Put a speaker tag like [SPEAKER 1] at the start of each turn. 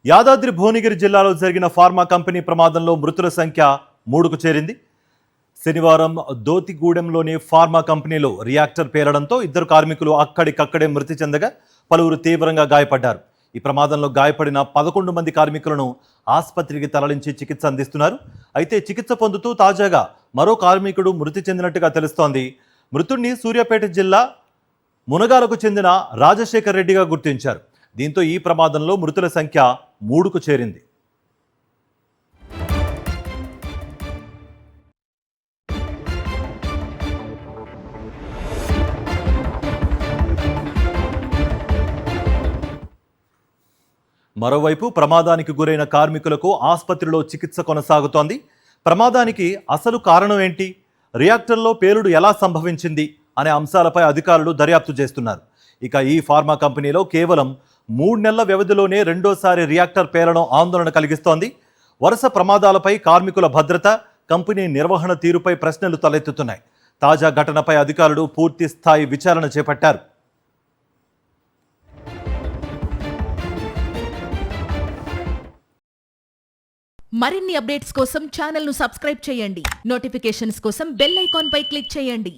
[SPEAKER 1] యాదాద్రి భువనగిరి జిల్లాలో జరిగిన pharma company ప్రమాదంలో మృతుల సంఖ్య 3కు చేరింది. శనివారం దోతిగూడెంలోని ఫార్మా కంపెనీలో రియాక్టర్ పేలడంతో 2 కార్మికులు అక్కడికక్కడే మృతి చెందగా పలువురు తీవ్రంగా గాయపడ్డారు. ఈ ప్రమాదంలో గాయపడిన 11 మంది కార్మికులను ఆసుపత్రికి తరలించి చికిత్స అందిస్తున్నారు. అయితే చికిత్స పొందుతూ తాజాగా మరో కార్మికుడు మృతి చెందినట్టుగా తెలుస్తోంది. మృతుడిని సూర్యాపేట జిల్లా మునగాలకు చెందిన రాజశేఖర్ రెడ్డిగా గుర్తించారు. దీంతో ఈ ప్రమాదంలో మృతుల సంఖ్య 3కు చేరింది. మరోవైపు ప్రమాదానికి గురైన కార్మికులకు ఆసుపత్రిలో చికిత్స కొనసాగుతోంది. ప్రమాదానికి అసలు కారణం ఏంటి, రియాక్టర్లో పేలుడు ఎలా సంభవించింది అనే అంశాలపై అధికారులు దర్యాప్తు చేస్తున్నారు. ఇక ఈ ఫార్మా కంపెనీలో కేవలం 3 నెలల వ్యవధిలోనే రెండోసారి రియాక్టర్ పేలడం ఆందోళన కలిగిస్తోంది. వరుస ప్రమాదాలపై కార్మికుల భద్రత, కంపెనీ నిర్వహణ తీరుపై ప్రశ్నలు తలెత్తుతున్నాయి. తాజా ఘటనపై అధికారులు పూర్తి స్థాయి విచారణ చేపట్టారు.
[SPEAKER 2] మరిన్ని అప్డేట్స్ కోసం ఛానల్ను సబ్స్క్రైబ్ చేయండి. నోటిఫికేషన్స్ కోసం బెల్ ఐకాన్ పై క్లిక్ చేయండి.